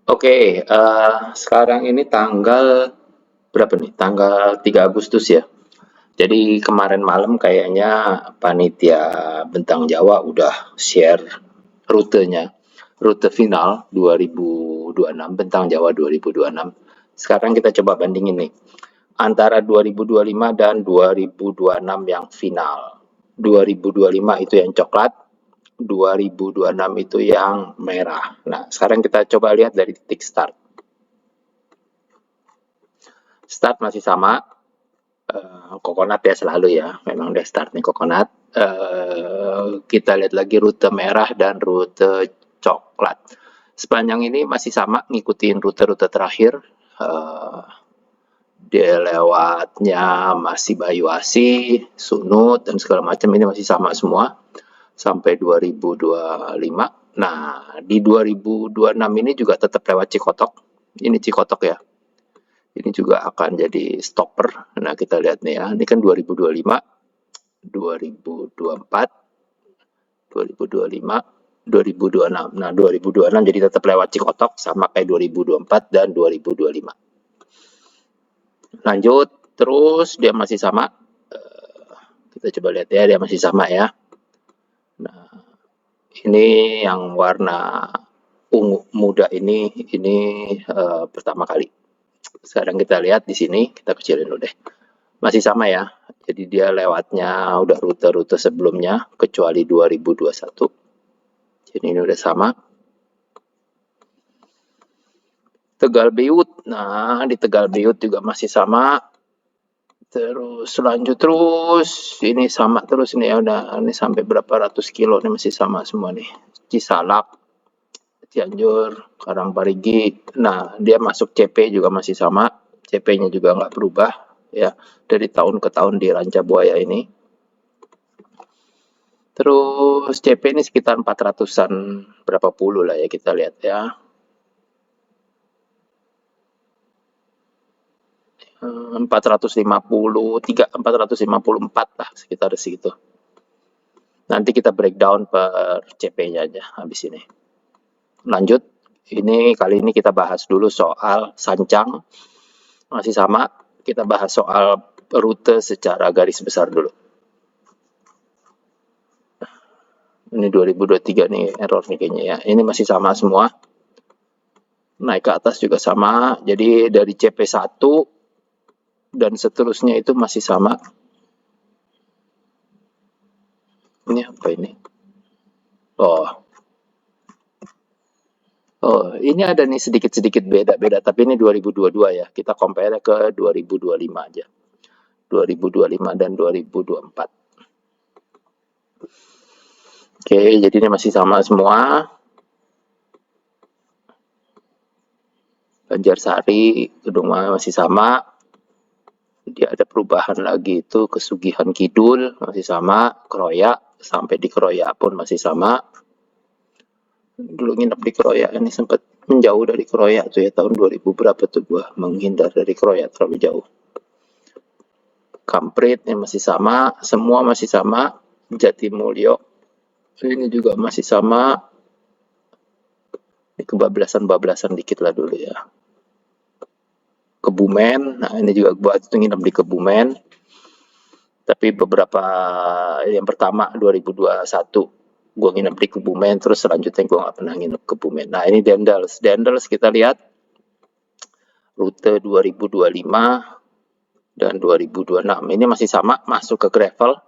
Oke, sekarang ini tanggal berapa nih? Tanggal 3 Agustus ya. Jadi kemarin malam kayaknya panitia Bentang Jawa udah share rutenya, rute final 2026, Bentang Jawa 2026. Sekarang kita coba bandingin nih, antara 2025 dan 2026 yang final. 2025 itu yang coklat, 2026 itu yang merah. Nah, sekarang kita coba lihat dari titik start. Start masih sama, kokonat ya selalu ya, memang dia start nih kokonat. Kita lihat lagi rute merah dan rute coklat. Sepanjang ini masih sama ngikutin rute-rute terakhir. Dia lewatnya masih Bayu Asih, Sunut, dan segala macam ini masih sama semua sampai 2025. Nah, di 2026 ini juga tetap lewat Cikotok. Ini Cikotok ya. Ini juga akan jadi stopper. Nah, kita lihat nih ya. Ini kan 2025, 2024, 2025, 2026. Nah, 2026 jadi tetap lewat Cikotok sama kayak 2024 dan 2025. Lanjut, terus dia masih sama. Kita coba lihat ya, dia masih sama ya. Nah, ini yang warna ungu muda ini pertama kali. Sekarang kita lihat di sini, kita kecilin dulu deh. Masih sama ya. Jadi dia lewatnya udah rute-rute sebelumnya kecuali 2021. Jadi ini udah sama. Tegal Beut. Nah, di Tegal Beut juga masih sama. Terus lanjut terus. Ini sama terus nih ya, udah ini sampai berapa ratus kilo nih masih sama semua nih. Cisalak, Cianjur, Karangparigi. Nah, dia masuk CP juga masih sama. CP-nya juga nggak berubah ya dari tahun ke tahun di Rancabuaya ini. Terus CP ini sekitar 400-an berapa puluh lah ya kita lihat ya. 454 lah sekitar segitu. Nanti kita breakdown per CP-nya aja habis ini. Lanjut, ini kali ini kita bahas dulu soal Sancang. Masih sama, kita bahas soal rute secara garis besar dulu. Ini 2023 nih error nih kayaknya ya. Ini masih sama semua. Naik ke atas juga sama. Jadi dari CP1 dan seterusnya itu masih sama. Ini apa ini? Oh, ini ada nih sedikit-sedikit beda-beda, tapi ini 2022 ya. Kita compare ke 2025 aja. 2025 dan 2024. Oke, jadi ini masih sama semua. Banjarsari, Gedung masih sama. Dia ada perubahan lagi itu Kesugihan Kidul masih sama, Kroyak sampai di Kroyak pun masih sama. Dulu nginep di Kroyak ini sempat menjauh dari Kroyak tuh ya tahun 2000 berapa tuh gua menghindar dari Kroyak terlalu jauh. Kamprit yang masih sama, semua masih sama. Jatimulyo ini juga masih sama. Ini kebablasan dikit lah dulu ya. Kebumen, nah ini juga buat itu nginep di Kebumen. Tapi beberapa yang pertama 2021 gue nginep di Kebumen, terus selanjutnya gue nggak pernah nginep Kebumen. Nah ini Dendels kita lihat rute 2025 dan 2026 ini masih sama masuk ke gravel,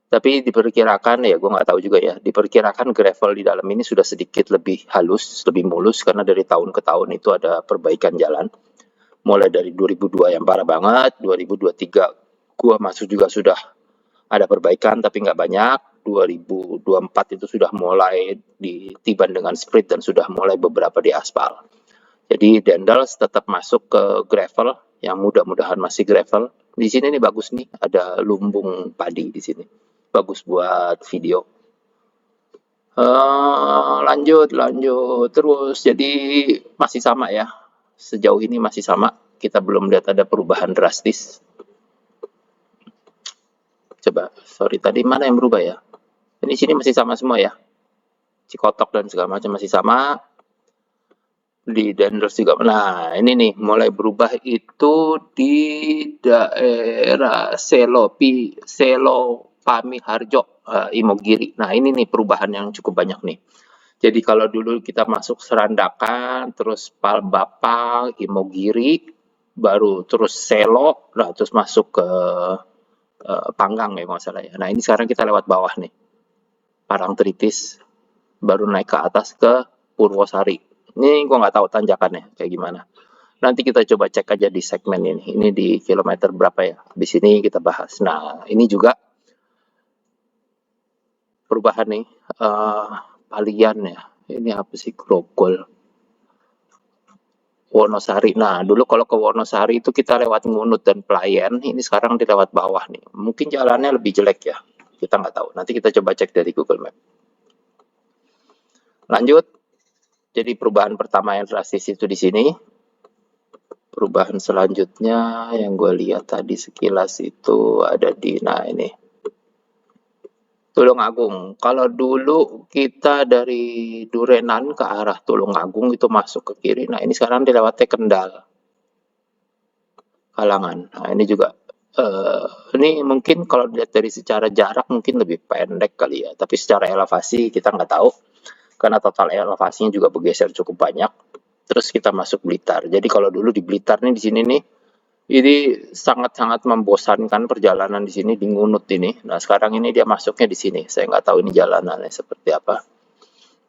tapi diperkirakan ya gue nggak tahu juga ya, diperkirakan gravel di dalam ini sudah sedikit lebih halus, lebih mulus karena dari tahun ke tahun itu ada perbaikan jalan. Mulai dari 2002 yang parah banget, 2023 gue masuk juga sudah ada perbaikan tapi nggak banyak. 2024 itu sudah mulai ditiban dengan sprit dan sudah mulai beberapa di aspal. Jadi Dendels tetap masuk ke gravel yang mudah-mudahan masih gravel. Di sini nih bagus nih, ada lumbung padi di sini. Bagus buat video. Lanjut terus. Jadi masih sama ya. Sejauh ini masih sama. Kita belum lihat ada perubahan drastis. Coba, sorry tadi mana yang berubah ya? Ini sini masih sama semua ya. Cikotok dan segala macam masih sama. di Dendels juga. Nah, ini nih mulai berubah itu di daerah Selopami Harjo, Imogiri. Nah, ini nih perubahan yang cukup banyak nih. Jadi kalau dulu kita masuk Serandakan, terus Palbapang, Imogiri, baru terus Selo, nah terus masuk ke Panggang ya kalau nggak salah ya. Nah, ini sekarang kita lewat bawah nih. Parangtritis, baru naik ke atas ke Purwosari. Ini gua nggak tahu tanjakannya kayak gimana. Nanti kita coba cek aja di segmen ini. Ini di kilometer berapa ya? Habis ini kita bahas. Nah, ini juga perubahan nih. Palian ya. Ini apa sih? Grogol. Wonosari. Nah, dulu kalau ke Wonosari itu kita lewat Ngunut dan Pelayan. Ini sekarang di lewat bawah nih. Mungkin jalannya lebih jelek ya. Kita nggak tahu. Nanti kita coba cek dari Google Map. Lanjut. Jadi perubahan pertama yang drastis itu di sini. Perubahan selanjutnya yang gue lihat tadi sekilas itu ada di, nah ini, Tulungagung. Kalau dulu kita dari Durenan ke arah Tulungagung itu masuk ke kiri. Nah ini sekarang dilewatnya Kendal, Kalangan. Nah ini juga, ini mungkin kalau dilihat dari secara jarak mungkin lebih pendek kali ya. Tapi secara elevasi kita nggak tahu. Karena total elevasinya juga bergeser cukup banyak. Terus kita masuk Blitar. Jadi kalau dulu di Blitar nih di sini nih, ini sangat-sangat membosankan perjalanan di sini di Ngunut ini. Nah sekarang ini dia masuknya di sini. Saya nggak tahu ini jalanannya seperti apa.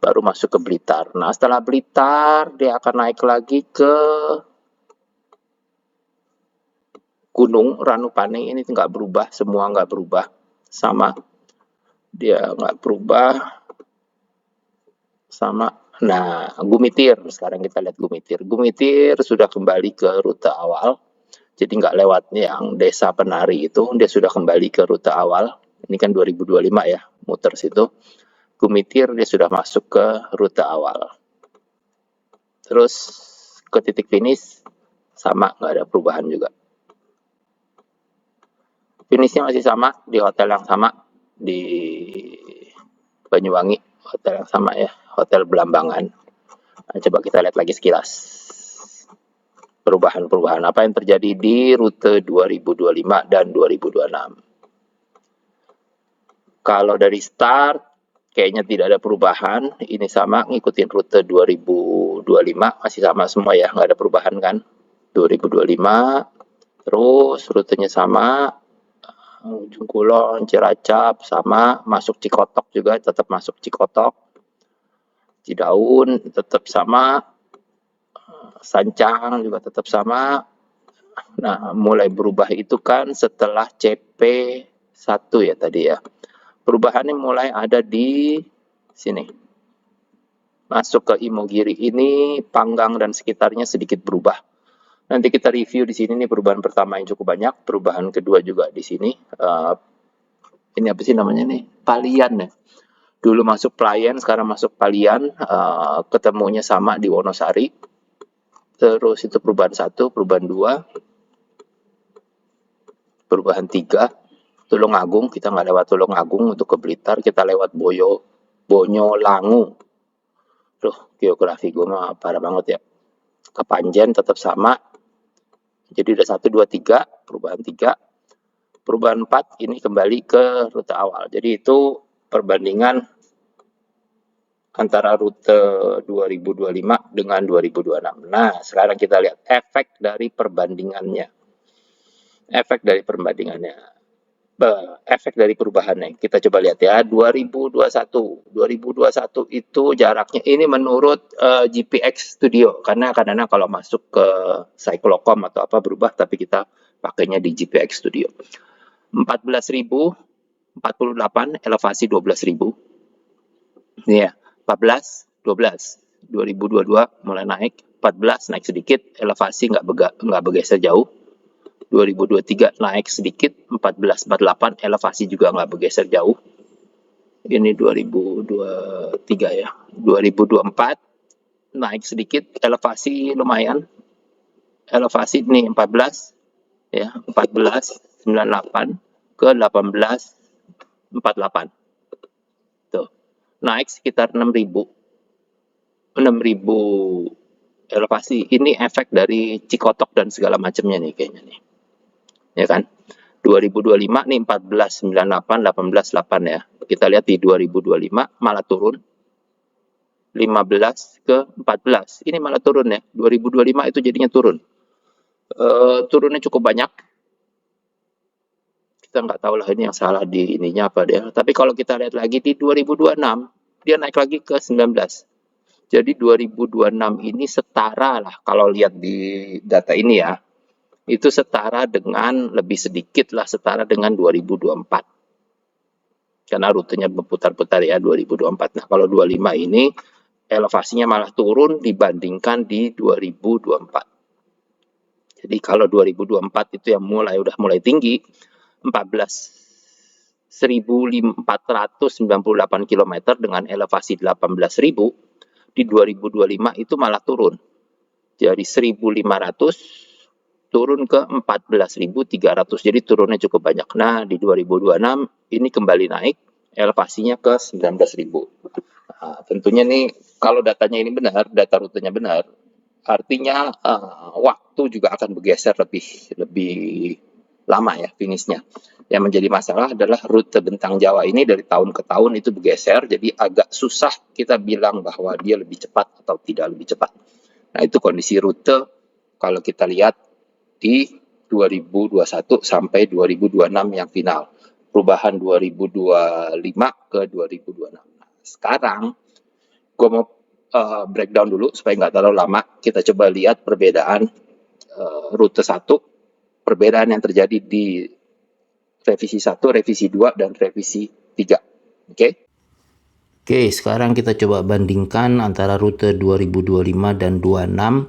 Baru masuk ke Blitar. Nah setelah Blitar dia akan naik lagi ke Gunung Ranupane. Ini nggak berubah, semua nggak berubah, sama. Dia nggak berubah, sama. Nah Gumitir, sekarang kita lihat Gumitir. Gumitir sudah kembali ke rute awal. Jadi nggak lewat yang desa penari itu, dia sudah kembali ke rute awal. Ini kan 2025 ya, muter situ. Gumitir dia sudah masuk ke rute awal. Terus ke titik finish sama, nggak ada perubahan juga. Finishnya masih sama di hotel yang sama di Banyuwangi, hotel yang sama ya, Hotel Belambangan. Nah, coba kita lihat lagi sekilas perubahan-perubahan apa yang terjadi di rute 2025 dan 2026. Kalau dari start kayaknya tidak ada perubahan, ini sama ngikutin rute 2025, masih sama semua ya, nggak ada perubahan kan. 2025, terus rutenya sama, Ujung Kulon, Cilacap sama, masuk Cikotok juga tetap masuk Cikotok, Cidaun tetap sama, Sancang juga tetap sama. Nah, mulai berubah itu kan setelah CP1 ya tadi ya. Perubahannya mulai ada di sini. Masuk ke Imogiri ini, Panggang dan sekitarnya sedikit berubah. Nanti kita review di sini nih perubahan pertama yang cukup banyak, perubahan kedua juga di sini. Ini apa sih namanya nih? Palian ya. Dulu masuk Pelayan, sekarang masuk Palian. Ketemunya sama di Wonosari. Terus itu perubahan 1, perubahan 2, perubahan 3. Tulungagung, kita nggak lewat Tulungagung untuk ke Blitar, kita lewat Bonyolangu. Tuh, geografi gue mah parah banget ya. Kepanjen tetap sama. Jadi udah 1, 2, 3, perubahan 3. Perubahan 4 ini kembali ke rute awal. Jadi itu perbandingan antara rute 2025 dengan 2026. Nah, sekarang kita lihat efek dari perbandingannya. Efek dari perbandingannya. Efek dari perubahannya. Kita coba lihat ya, 2021. 2021 itu jaraknya, ini menurut GPX Studio, karena kadang-kadang kalau masuk ke Cyclocom atau apa berubah, tapi kita pakainya di GPX Studio. 14.048, elevasi 12.000. Ini ya, 14, 12. 2022 mulai naik, 14 naik sedikit, elevasi nggak bergeser jauh. 2023 naik sedikit, 14.48, elevasi juga nggak bergeser jauh. Ini 2023 ya. 2024 naik sedikit, elevasi lumayan. Elevasi ini 14 ya, 14.98 ke 18.48. Tuh. Naik sekitar 6.000. elevasi. Ini efek dari Cikotok dan segala macamnya nih kayaknya nih. Ya kan? 2025 nih 14, 98, 18, 8 ya. Kita lihat di 2025 malah turun 15 ke 14. Ini malah turun ya. 2025 itu jadinya turun. Turunnya cukup banyak. Kita nggak tahu lah ini yang salah di ininya apa dia. Tapi kalau kita lihat lagi di 2026, dia naik lagi ke 19. Jadi 2026 ini setara lah kalau lihat di data ini ya. Itu setara dengan lebih sedikit lah setara dengan 2024. Karena rutenya berputar-putar ya 2024. Nah, kalau 25 ini elevasinya malah turun dibandingkan di 2024. Jadi kalau 2024 itu yang udah mulai tinggi 14.498 km dengan elevasi 18.000, di 2025 itu malah turun. Jadi 1.500 turun ke 14.300. Jadi turunnya cukup banyak. Nah, di 2026 ini kembali naik elevasinya ke 19.000. Nah, tentunya nih kalau datanya ini benar, data rutenya benar, artinya waktu juga akan bergeser lebih lama ya finishnya. Yang menjadi masalah adalah rute bentang Jawa ini dari tahun ke tahun itu bergeser, jadi agak susah kita bilang bahwa dia lebih cepat atau tidak lebih cepat. Nah, itu kondisi rute kalau kita lihat di 2021 sampai 2026 yang final. Perubahan 2025 ke 2026. Nah, sekarang gue mau breakdown dulu supaya nggak terlalu lama. Kita coba lihat perbedaan rute 1, perbedaan yang terjadi di revisi 1, revisi 2, dan revisi 3. Oke? Oke, sekarang kita coba bandingkan antara rute 2025 dan 26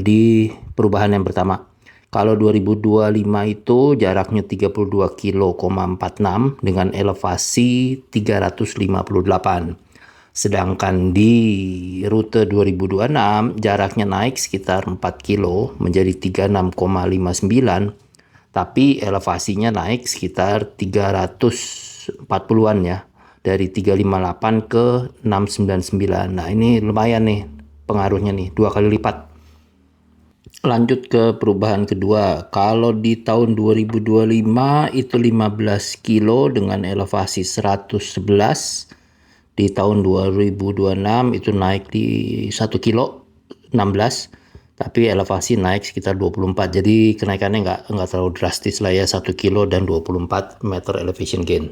di perubahan yang pertama. Kalau 2025 itu jaraknya 32,46 km dengan elevasi 358. Sedangkan di rute 2026 jaraknya naik sekitar 4 kilo menjadi 36,59, tapi elevasinya naik sekitar 340-an ya, dari 358 ke 699. Nah, ini lumayan nih pengaruhnya nih, 2 kali lipat. Lanjut ke perubahan kedua. Kalau di tahun 2025 itu 15 kilo dengan elevasi 111. Di tahun 2026 itu naik di 1 kilo 16, tapi elevasi naik sekitar 24. Jadi kenaikannya nggak terlalu drastis lah ya, 1 kilo dan 24 meter elevation gain.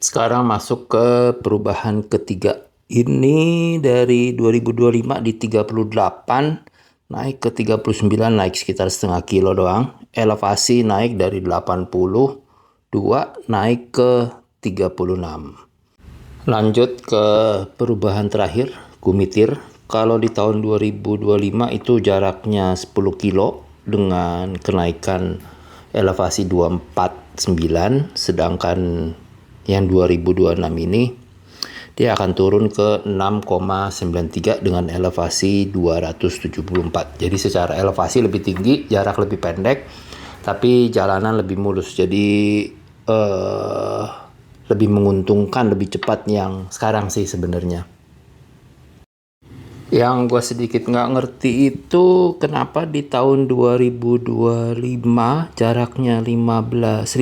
Sekarang masuk ke perubahan ketiga. Ini dari 2025 di 38 naik ke 39, naik sekitar setengah kilo doang. Elevasi naik dari 82 naik ke 36. Lanjut ke perubahan terakhir, Gumitir. Kalau di tahun 2025 itu jaraknya 10 kilo dengan kenaikan elevasi 249, sedangkan yang 2026 ini dia akan turun ke 6,93 dengan elevasi 274. Jadi secara elevasi lebih tinggi, jarak lebih pendek, tapi jalanan lebih mulus. Jadi lebih menguntungkan, lebih cepat yang sekarang sih sebenarnya. Yang gue sedikit nggak ngerti itu kenapa di tahun 2025 jaraknya 1.500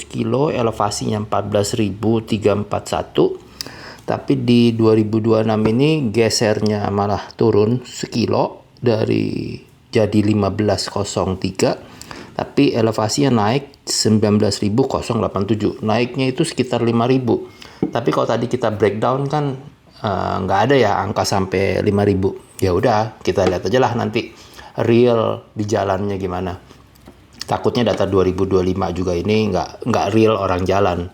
kilo, elevasinya 14.341, tapi di 2026 ini gesernya malah turun sekilo dari jadi 15.03, tapi elevasinya naik 19.087. Naiknya itu sekitar 5.000. Tapi kalau tadi kita breakdown kan nggak ada ya angka sampai 5.000. Ya udah, kita lihat aja lah nanti real di jalannya gimana. Takutnya data 2025 juga ini nggak real orang jalan,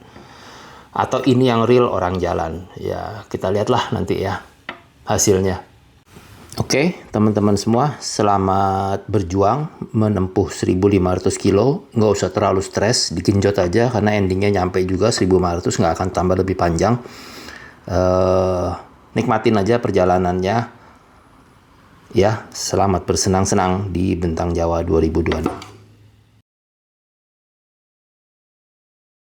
atau ini yang real orang jalan. Ya kita lihatlah nanti ya hasilnya. Oke, teman-teman semua, selamat berjuang menempuh 1.500 kilo. Nggak usah terlalu stres, digenjot aja karena endingnya nyampe juga 1.500, nggak akan tambah lebih panjang. Nikmatin aja perjalanannya. Ya, selamat bersenang-senang di Bentang Jawa 2026.